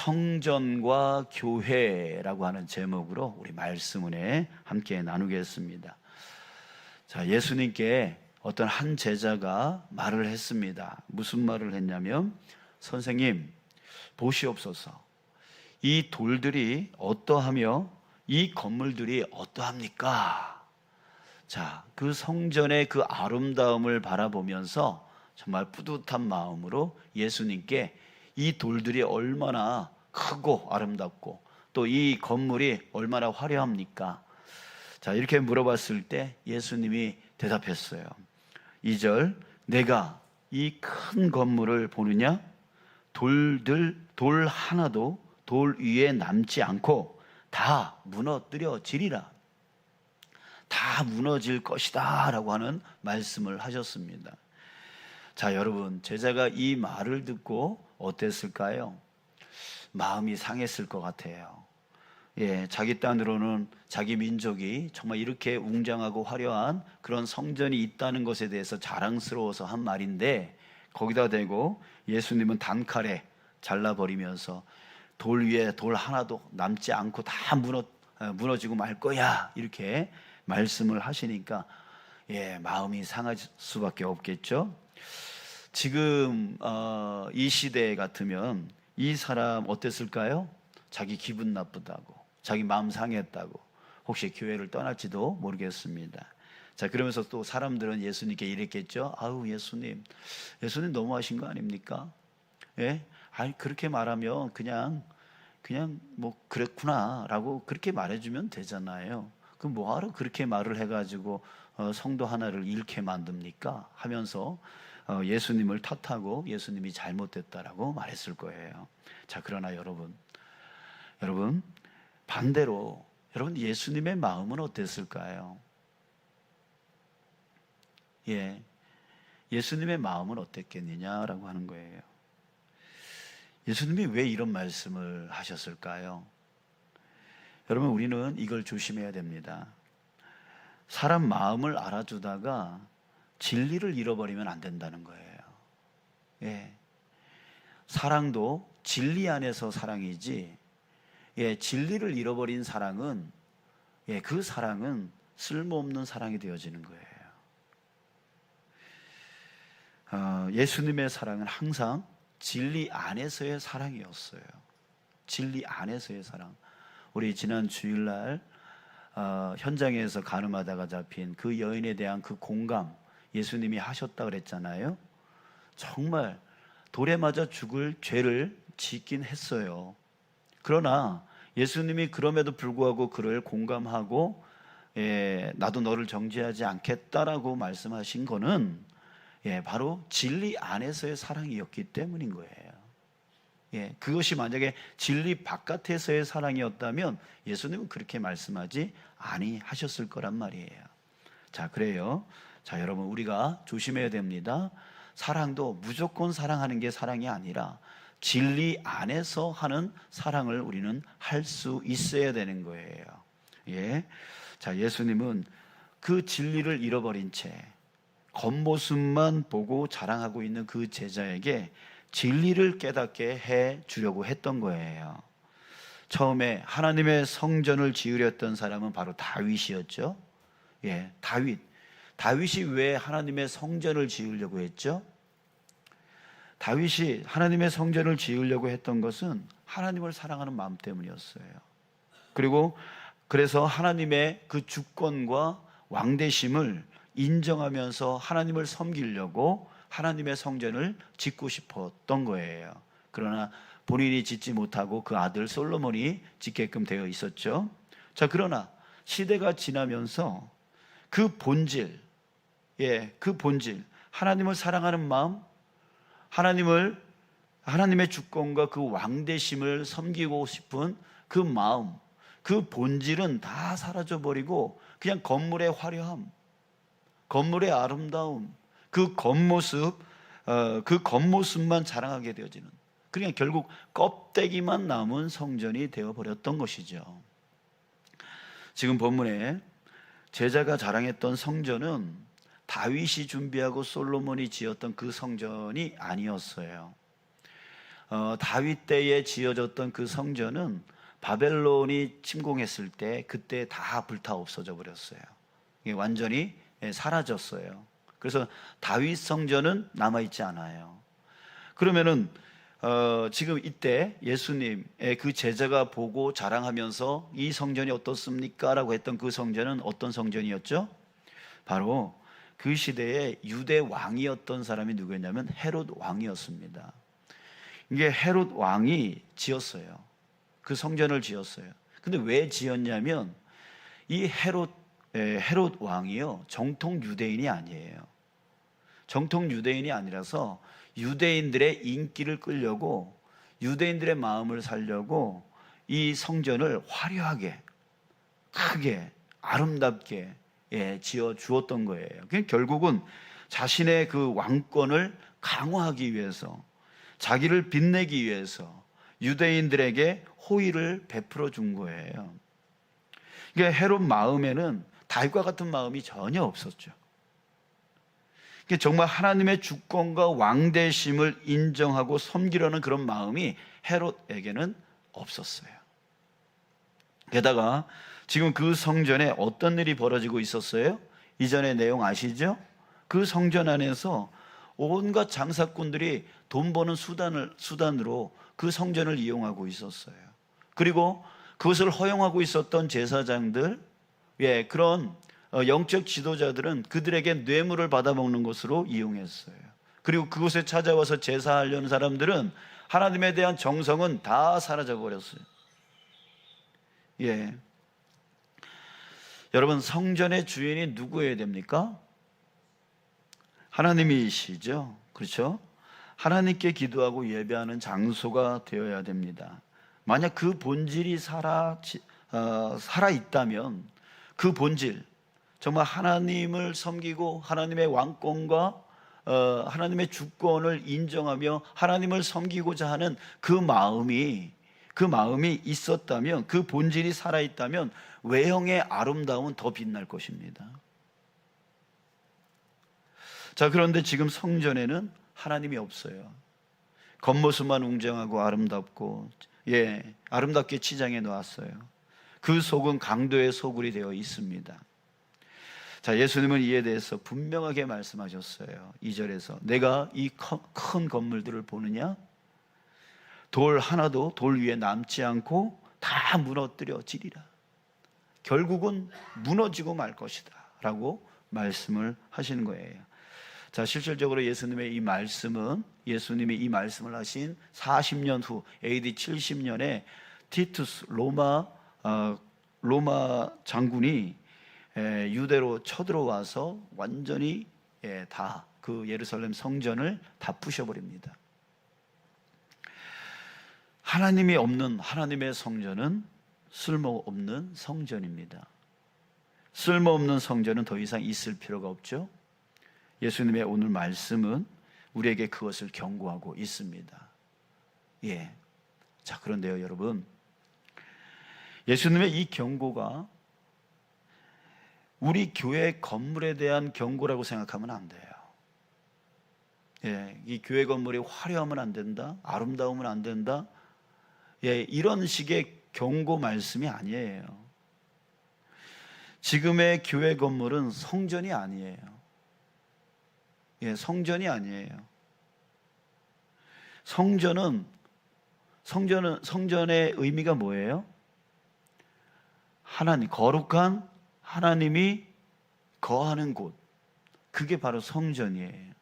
성전과 교회라고 하는 제목으로 우리 말씀 은혜 함께 나누겠습니다. 자, 예수님께 어떤 한 제자가 말을 했습니다. 무슨 말을 했냐면, 선생님, 보시옵소서. 이 돌들이 어떠하며 이 건물들이 어떠합니까? 자, 그 성전의 그 아름다움을 바라보면서 정말 뿌듯한 마음으로 예수님께 이 돌들이 얼마나 크고 아름답고 또 이 건물이 얼마나 화려합니까? 자, 이렇게 물어봤을 때 예수님이 대답했어요. 2절, 내가 이 큰 건물을 보느냐? 돌 하나도 돌 위에 남지 않고 다 무너뜨려지리라. 다 무너질 것이다 라고 하는 말씀을 하셨습니다. 자, 여러분, 제자가 이 말을 듣고 어땠을까요? 마음이 상했을 것 같아요. 예, 자기 딴으로는 자기 민족이 정말 이렇게 웅장하고 화려한 그런 성전이 있다는 것에 대해서 자랑스러워서 한 말인데, 거기다 대고 예수님은 단칼에 잘라버리면서 돌 위에 돌 하나도 남지 않고 다 무너지고 말 거야, 이렇게 말씀을 하시니까 마음이 상할 수밖에 없겠죠. 지금 이 시대 같으면 이 사람 어땠을까요? 자기 기분 나쁘다고, 자기 마음 상했다고, 혹시 교회를 떠날지도 모르겠습니다. 자, 그러면서 또 사람들은 예수님께 이랬겠죠. 아우, 예수님 너무하신 거 아닙니까? 예? 아니, 그렇게 말하면 그냥 뭐 그랬구나라고 그렇게 말해주면 되잖아요. 그럼 뭐하러 그렇게 말을 해가지고 성도 하나를 잃게 만듭니까? 하면서 예수님을 탓하고 예수님이 잘못됐다라고 말했을 거예요. 자, 그러나 여러분 반대로 여러분 예수님의 마음은 어땠을까요? 예수님의 마음은 어땠겠느냐라고 하는 거예요. 예수님이 왜 이런 말씀을 하셨을까요? 여러분, 우리는 이걸 조심해야 됩니다. 사람 마음을 알아주다가 진리를 잃어버리면 안 된다는 거예요. 사랑도 진리 안에서 사랑이지, 진리를 잃어버린 사랑은, 그 사랑은 쓸모없는 사랑이 되어지는 거예요. 예수님의 사랑은 항상 진리 안에서의 사랑이었어요. 진리 안에서의 사랑. 우리 지난 주일날 현장에서 가늠하다가 잡힌 그 여인에 대한 그 공감 예수님이 하셨다 그랬잖아요. 정말 돌에 맞아 죽을 죄를 짓긴 했어요. 그러나 예수님이 그럼에도 불구하고 그를 공감하고 나도 너를 정죄하지 않겠다라고 말씀하신 거는 바로 진리 안에서의 사랑이었기 때문인 거예요. 그것이 만약에 진리 바깥에서의 사랑이었다면 예수님은 그렇게 말씀하지 아니하셨을 거란 말이에요. 자, 그래요. 자, 여러분, 우리가 조심해야 됩니다. 사랑도 무조건 사랑하는 게 사랑이 아니라 진리 안에서 하는 사랑을 우리는 할 수 있어야 되는 거예요. 자, 예수님은 그 진리를 잃어버린 채 겉모습만 보고 자랑하고 있는 그 제자에게 진리를 깨닫게 해 주려고 했던 거예요. 처음에 하나님의 성전을 지으려던 사람은 바로 다윗이었죠. 다윗이 왜 하나님의 성전을 지으려고 했죠? 다윗이 하나님의 성전을 지으려고 했던 것은 하나님을 사랑하는 마음 때문이었어요. 그래서 하나님의 그 주권과 왕대심을 인정하면서 하나님을 섬기려고 하나님의 성전을 짓고 싶었던 거예요. 그러나 본인이 짓지 못하고 그 아들 솔로몬이 짓게끔 되어 있었죠. 자, 그러나 시대가 지나면서 그 본질, 하나님을 사랑하는 마음, 하나님의 주권과 그 왕대심을 섬기고 싶은 그 마음, 그 본질은 다 사라져버리고 그냥 건물의 화려함, 건물의 아름다움, 그 겉모습만 자랑하게 되어지는, 그냥 결국 껍데기만 남은 성전이 되어버렸던 것이죠. 지금 본문에 제자가 자랑했던 성전은 다윗이 준비하고 솔로몬이 지었던 그 성전이 아니었어요. 다윗 때에 지어졌던 그 성전은 바벨론이 침공했을 때 그때 다 불타 없어져 버렸어요. 이게 완전히 사라졌어요. 그래서 다윗 성전은 남아있지 않아요. 그러면은 지금 이때 예수님의 그 제자가 보고 자랑하면서 이 성전이 어떻습니까? 라고 했던 그 성전은 어떤 성전이었죠? 바로 그 시대에 유대 왕이었던 사람이 누구였냐면 헤롯 왕이었습니다. 이게 헤롯 왕이 지었어요. 그 성전을 지었어요. 근데 왜 지었냐면 이 헤롯 왕이요, 정통 유대인이 아니에요. 정통 유대인이 아니라서 유대인들의 인기를 끌려고, 유대인들의 마음을 살려고 이 성전을 화려하게, 크게, 아름답게 지어 주었던 거예요. 결국은 자신의 그 왕권을 강화하기 위해서, 자기를 빛내기 위해서 유대인들에게 호의를 베풀어 준 거예요. 그러니까 헤롯 마음에는 다윗과 같은 마음이 전혀 없었죠. 정말 하나님의 주권과 왕대심을 인정하고 섬기려는 그런 마음이 헤롯에게는 없었어요. 게다가 지금 그 성전에 어떤 일이 벌어지고 있었어요? 이전의 내용 아시죠? 그 성전 안에서 온갖 장사꾼들이 돈 버는 수단으로 그 성전을 이용하고 있었어요. 그리고 그것을 허용하고 있었던 제사장들, 그런 영적 지도자들은 그들에게 뇌물을 받아먹는 것으로 이용했어요. 그리고 그곳에 찾아와서 제사하려는 사람들은 하나님에 대한 정성은 다 사라져 버렸어요. 여러분, 성전의 주인이 누구여야 됩니까? 하나님이시죠. 그렇죠? 하나님께 기도하고 예배하는 장소가 되어야 됩니다. 만약 그 본질이 살아 있다면, 그 본질, 정말 하나님을 섬기고 하나님의 왕권과 하나님의 주권을 인정하며 하나님을 섬기고자 하는 그 마음이 있었다면, 그 본질이 살아있다면 외형의 아름다움은 더 빛날 것입니다. 자, 그런데 지금 성전에는 하나님이 없어요. 겉모습만 웅장하고 아름답고, 아름답게 치장해 놓았어요. 그 속은 강도의 소굴이 되어 있습니다. 자, 예수님은 이에 대해서 분명하게 말씀하셨어요. 2절에서 내가 이 큰 건물들을 보느냐? 돌 하나도 돌 위에 남지 않고 다 무너뜨려지리라. 결국은 무너지고 말 것이다 라고 말씀을 하시는 거예요. 자, 실질적으로 예수님이 이 말씀을 하신 40년 후 AD 70년에 티투스 로마 장군이 유대로 쳐들어와서 완전히 다 그 예루살렘 성전을 다 부셔버립니다. 하나님이 없는 하나님의 성전은 쓸모없는 성전입니다. 쓸모없는 성전은 더 이상 있을 필요가 없죠. 예수님의 오늘 말씀은 우리에게 그것을 경고하고 있습니다. 자, 그런데요, 여러분, 예수님의 이 경고가 우리 교회 건물에 대한 경고라고 생각하면 안 돼요. 이 교회 건물이 화려하면 안 된다, 아름다우면 안 된다, 이런 식의 경고 말씀이 아니에요. 지금의 교회 건물은 성전이 아니에요. 성전이 아니에요. 성전의 의미가 뭐예요? 하나님, 거룩한 하나님이 거하는 곳, 그게 바로 성전이에요.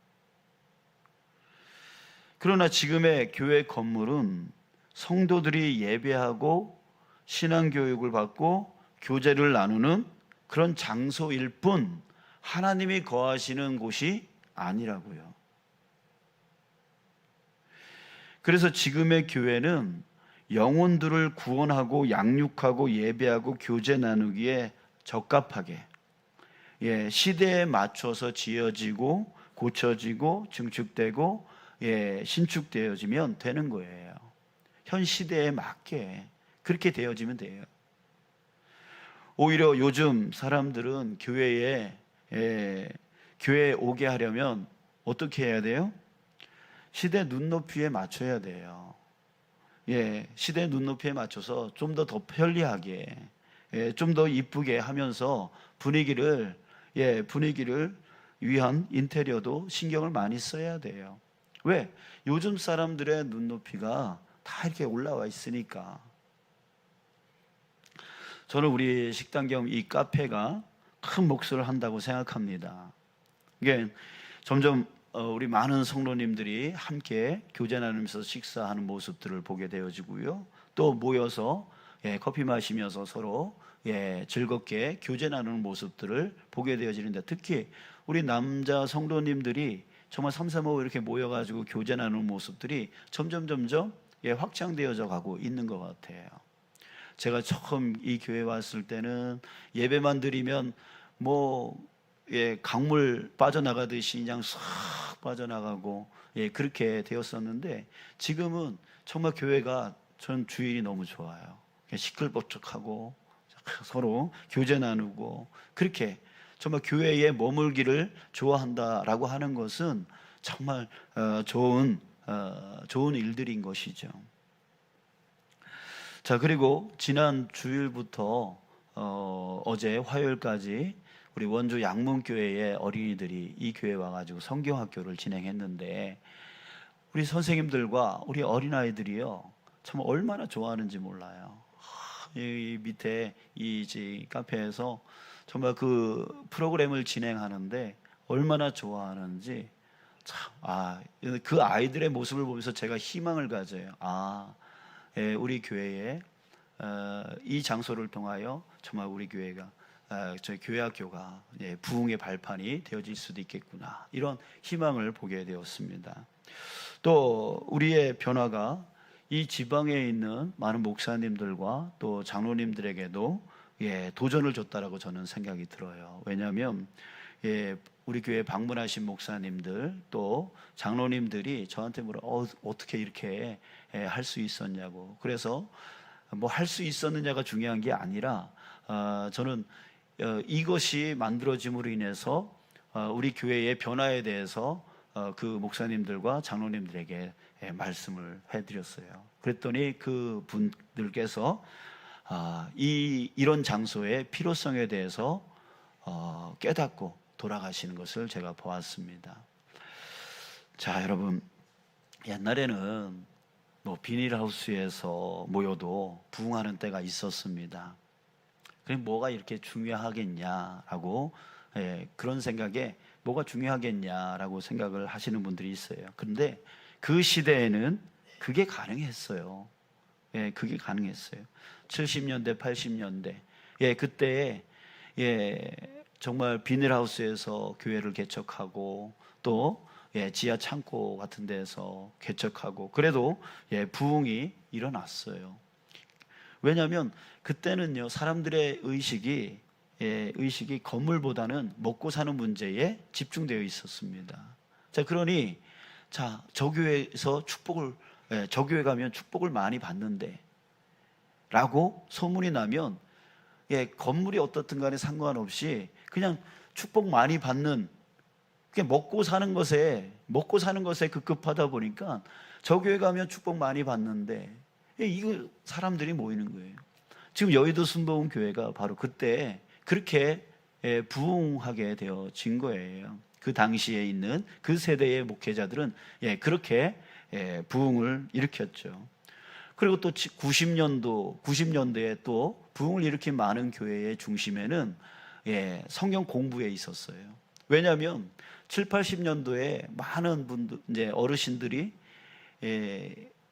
그러나 지금의 교회 건물은 성도들이 예배하고 신앙교육을 받고 교제를 나누는 그런 장소일 뿐 하나님이 거하시는 곳이 아니라고요. 그래서 지금의 교회는 영혼들을 구원하고 양육하고 예배하고 교제 나누기에 적합하게 시대에 맞춰서 지어지고 고쳐지고 증축되고 신축되어지면 되는 거예요. 현 시대에 맞게 그렇게 되어지면 돼요. 오히려 요즘 사람들은 교회에 오게 하려면 어떻게 해야 돼요? 시대 눈높이에 맞춰야 돼요. 시대 눈높이에 맞춰서 좀 더 편리하게, 좀 더 이쁘게 하면서 분위기를 위한 인테리어도 신경을 많이 써야 돼요. 왜? 요즘 사람들의 눈높이가 다 이렇게 올라와 있으니까. 저는 우리 식당 겸 이 카페가 큰 몫을 한다고 생각합니다. 이게 점점 우리 많은 성도님들이 함께 교제 나누면서 식사하는 모습들을 보게 되어지고요. 또 모여서 커피 마시면서 서로 즐겁게 교제 나누는 모습들을 보게 되어지는데, 특히 우리 남자 성도님들이 정말 삼삼오오 이렇게 모여가지고 교제 나누는 모습들이 점점 확장되어져 가고 있는 것 같아요. 제가 처음 이 교회 왔을 때는 예배만 드리면 강물 빠져나가듯이 그냥 싹 빠져나가고 그렇게 되었었는데, 지금은 정말 교회가 전 주일이 너무 좋아요. 시끌벅적하고 서로 교제 나누고, 그렇게 정말 교회에 머물기를 좋아한다라고 하는 것은 정말 좋은 일들인 것이죠. 자, 그리고 지난 주일부터 어제 화요일까지 우리 원주 양문교회의 어린이들이 이 교회에 와가지고 성경학교를 진행했는데, 우리 선생님들과 우리 어린아이들이요 참 얼마나 좋아하는지 몰라요. 이 밑에 이 카페에서 정말 그 프로그램을 진행하는데 얼마나 좋아하는지 그 아이들의 모습을 보면서 제가 희망을 가져요. 우리 교회에 이 장소를 통하여 정말 우리 교회가 저희 교회학교가 부흥의 발판이 되어질 수도 있겠구나, 이런 희망을 보게 되었습니다. 또 우리의 변화가 이 지방에 있는 많은 목사님들과 또 장로님들에게도 도전을 줬다라고 저는 생각이 들어요. 왜냐하면 우리 교회 방문하신 목사님들 또 장로님들이 저한테 어떻게 이렇게 할 수 있었냐고. 그래서 할 수 있었느냐가 중요한 게 아니라 저는 이것이 만들어짐으로 인해서 우리 교회의 변화에 대해서 그 목사님들과 장로님들에게 말씀을 해드렸어요. 그랬더니 그 분들께서 이런 장소의 필요성에 대해서 깨닫고 돌아가시는 것을 제가 보았습니다. 자, 여러분, 옛날에는 비닐하우스에서 모여도 부흥하는 때가 있었습니다. 그럼 뭐가 이렇게 중요하겠냐라고, 그런 생각에 뭐가 중요하겠냐라고 생각을 하시는 분들이 있어요. 그런데 그 시대에는 그게 가능했어요. 그게 가능했어요. 70년대, 80년대, 그때에 정말 비닐하우스에서 교회를 개척하고 또 지하 창고 같은 데서 개척하고, 그래도 부흥이 일어났어요. 왜냐하면 그때는요 사람들의 의식이 건물보다는 먹고 사는 문제에 집중되어 있었습니다. 자, 그러니 저 교회에서 저 교회 가면 축복을 많이 받는데 라고 소문이 나면 건물이 어떻든 간에 상관없이 그냥 축복 많이 받는, 먹고 사는 것에 급급하다 보니까 저 교회 가면 축복 많이 받는데, 이거 사람들이 모이는 거예요. 지금 여의도 순복음 교회가 바로 그때 그렇게 부흥하게 되어진 거예요. 그 당시에 있는 그 세대의 목회자들은 그렇게 부흥을 일으켰죠. 그리고 또 90년대에 또 부흥을 일으킨 많은 교회의 중심에는 성경 공부에 있었어요. 왜냐하면 7, 80년도에 많은 분들, 이제 어르신들이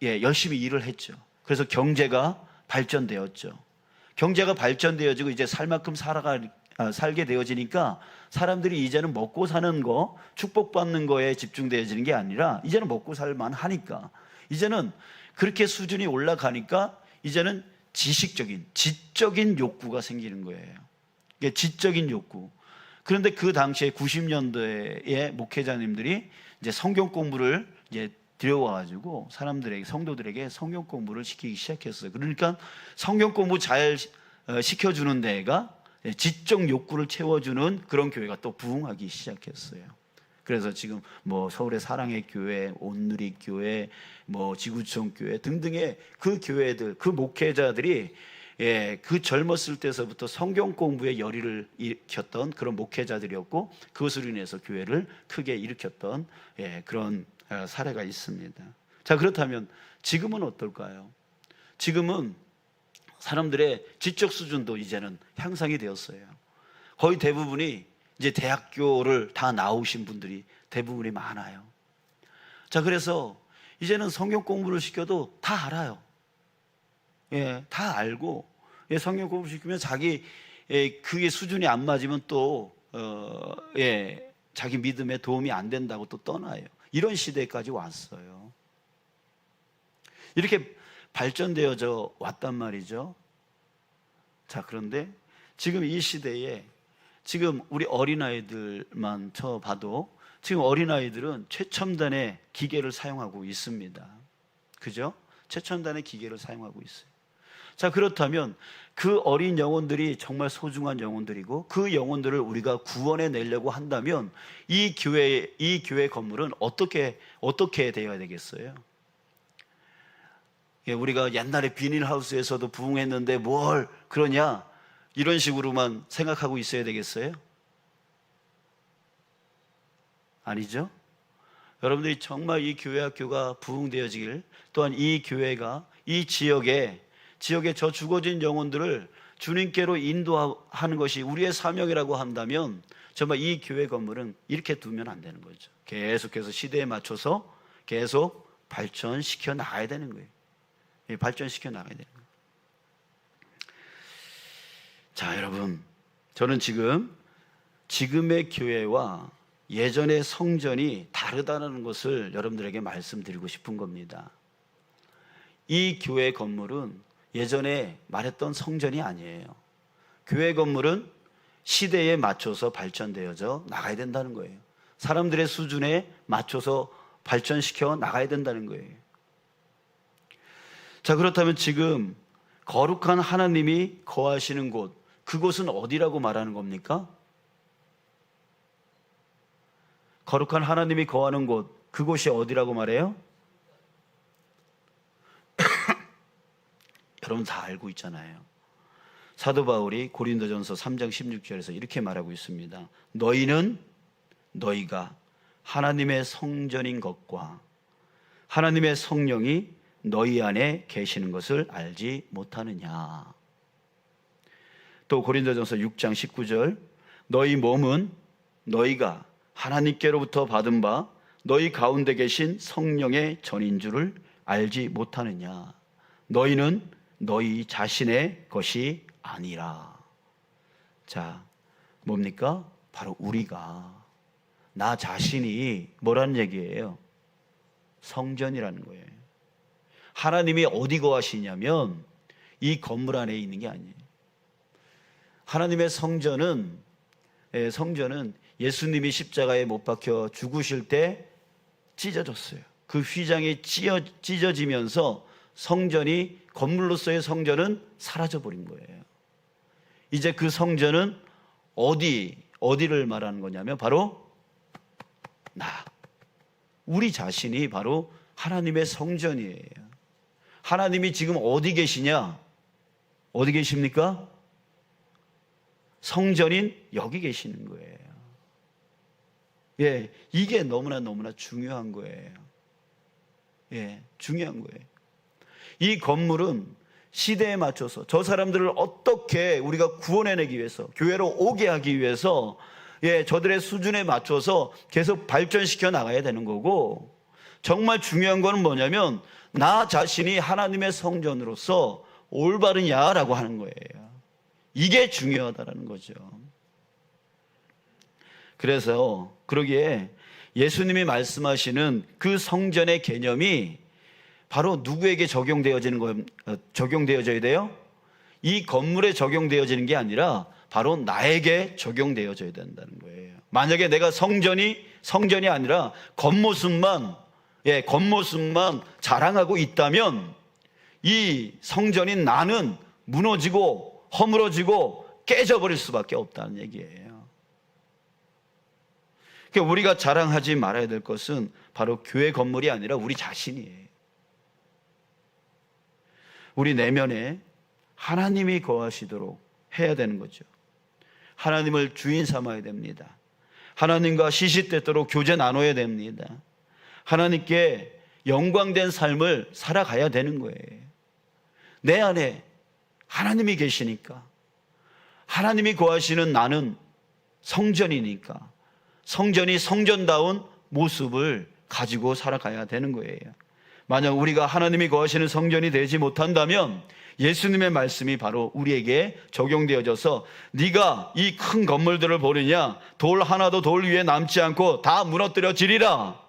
열심히 일을 했죠. 그래서 경제가 발전되었죠. 경제가 발전되어지고 이제 살 만큼 살게 되어지니까 사람들이 이제는 먹고 사는 거, 축복받는 거에 집중되어지는 게 아니라 이제는 먹고 살만 하니까, 이제는 그렇게 수준이 올라가니까 이제는 지적인 욕구가 생기는 거예요. 이게 지적인 욕구. 그런데 그 당시에 90년대의 목회자님들이 이제 성경 공부를 이제 들여와가지고 성도들에게 성경 공부를 시키기 시작했어요. 그러니까 성경 공부 잘 시켜주는 데가 지적 욕구를 채워주는 그런 교회가 또 부흥하기 시작했어요. 그래서 지금 뭐 서울의 사랑의 교회, 온누리 교회, 뭐 지구촌 교회 등등의 그 교회들, 그 목회자들이 그 젊었을 때서부터 성경 공부에 열의를 일으켰던 그런 목회자들이었고, 그것으로 인해서 교회를 크게 일으켰던 그런 사례가 있습니다. 자, 그렇다면 지금은 어떨까요? 지금은 사람들의 지적 수준도 이제는 향상이 되었어요. 거의 대부분이 이제 대학교를 다 나오신 분들이 대부분이 많아요. 자, 그래서 이제는 성경 공부를 시켜도 다 알아요. 다 알고, 성경 공부 시키면 자기 그게 수준이 안 맞으면 또 자기 믿음에 도움이 안 된다고 또 떠나요. 이런 시대까지 왔어요. 이렇게 발전되어져 왔단 말이죠. 자, 그런데 지금 이 시대에 지금 우리 어린아이들만 쳐봐도 지금 어린아이들은 최첨단의 기계를 사용하고 있습니다. 그죠? 최첨단의 기계를 사용하고 있어요. 자, 그렇다면 그 어린 영혼들이 정말 소중한 영혼들이고, 그 영혼들을 우리가 구원해 내려고 한다면 이 교회 건물은 어떻게 되어야 되겠어요? 우리가 옛날에 비닐하우스에서도 부흥했는데 뭘 그러냐, 이런 식으로만 생각하고 있어야 되겠어요? 아니죠? 여러분들이 정말 이 교회 학교가 부흥되어지길, 또한 이 교회가 이 지역에 저 죽어진 영혼들을 주님께로 인도하는 것이 우리의 사명이라고 한다면 정말 이 교회 건물은 이렇게 두면 안 되는 거죠. 계속해서 시대에 맞춰서 계속 발전시켜 나가야 되는 거예요. 발전시켜 나가야 되는 거예요. 자, 여러분, 저는 지금의 교회와 예전의 성전이 다르다는 것을 여러분들에게 말씀드리고 싶은 겁니다. 이 교회 건물은 예전에 말했던 성전이 아니에요. 교회 건물은 시대에 맞춰서 발전되어져 나가야 된다는 거예요. 사람들의 수준에 맞춰서 발전시켜 나가야 된다는 거예요. 자, 그렇다면 지금 거룩한 하나님이 거하시는 곳, 그곳은 어디라고 말하는 겁니까? 거룩한 하나님이 거하는 곳, 그곳이 어디라고 말해요? 여러분 다 알고 있잖아요. 사도 바울이 고린도전서 3장 16절에서 이렇게 말하고 있습니다. 너희가 하나님의 성전인 것과 하나님의 성령이 너희 안에 계시는 것을 알지 못하느냐. 또 고린도전서 6장 19절, 너희 몸은 너희가 하나님께로부터 받은 바 너희 가운데 계신 성령의 전인 줄을 알지 못하느냐. 너희는 너희 자신의 것이 아니라. 자, 뭡니까? 바로 우리가, 나 자신이 뭐라는 얘기예요? 성전이라는 거예요. 하나님이 어디 거하시냐면 이 건물 안에 있는 게 아니에요. 하나님의 성전은 예수님이 십자가에 못 박혀 죽으실 때 찢어졌어요. 그 휘장이 찢어지면서 성전이, 건물로서의 성전은 사라져버린 거예요. 이제 그 성전은 어디를 말하는 거냐면 바로 우리 자신이 바로 하나님의 성전이에요. 하나님이 지금 어디 계시냐? 어디 계십니까? 성전인 여기 계시는 거예요. 이게 너무나 중요한 거예요. 중요한 거예요. 이 건물은 시대에 맞춰서 저 사람들을 어떻게 우리가 구원해내기 위해서, 교회로 오게 하기 위해서 저들의 수준에 맞춰서 계속 발전시켜 나가야 되는 거고, 정말 중요한 거는 뭐냐면 나 자신이 하나님의 성전으로서 올바르냐라고 하는 거예요. 이게 중요하다는 거죠. 그래서 그러기에 예수님이 말씀하시는 그 성전의 개념이 바로 누구에게 적용되어져야 돼요? 이 건물에 적용되어지는 게 아니라 바로 나에게 적용되어져야 된다는 거예요. 만약에 내가 성전이 아니라 겉모습만 자랑하고 있다면 이 성전인 나는 무너지고 허물어지고 깨져버릴 수밖에 없다는 얘기예요. 그러니까 우리가 자랑하지 말아야 될 것은 바로 교회 건물이 아니라 우리 자신이에요. 우리 내면에 하나님이 거하시도록 해야 되는 거죠. 하나님을 주인 삼아야 됩니다. 하나님과 시시때때로 교제 나눠야 됩니다. 하나님께 영광된 삶을 살아가야 되는 거예요. 내 안에 하나님이 계시니까, 하나님이 거하시는 나는 성전이니까 성전이 성전다운 모습을 가지고 살아가야 되는 거예요. 만약 우리가 하나님이 거하시는 성전이 되지 못한다면 예수님의 말씀이 바로 우리에게 적용되어져서 네가 이 큰 건물들을 보느냐, 돌 하나도 돌 위에 남지 않고 다 무너뜨려지리라.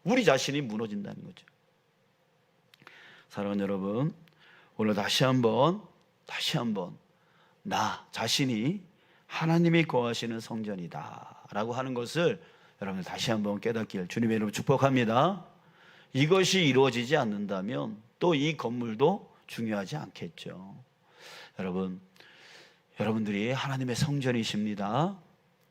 우리 자신이 무너진다는 거죠. 사랑하는 여러분, 오늘 다시 한번 나 자신이 하나님이 거하시는 성전이다 라고 하는 것을 여러분 다시 한번 깨닫기를 주님의 이름으로 축복합니다. 이것이 이루어지지 않는다면 또 이 건물도 중요하지 않겠죠. 여러분들이 하나님의 성전이십니다.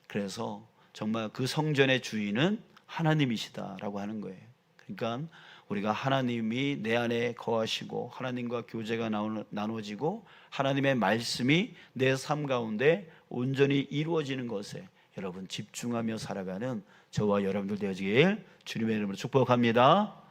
그래서 정말 그 성전의 주인은 하나님이시다라고 하는 거예요. 그러니까 우리가 하나님이 내 안에 거하시고 하나님과 교제가 나눠지고 하나님의 말씀이 내 삶 가운데 온전히 이루어지는 것에 여러분 집중하며 살아가는 저와 여러분들 되어지길 주님의 이름으로 축복합니다.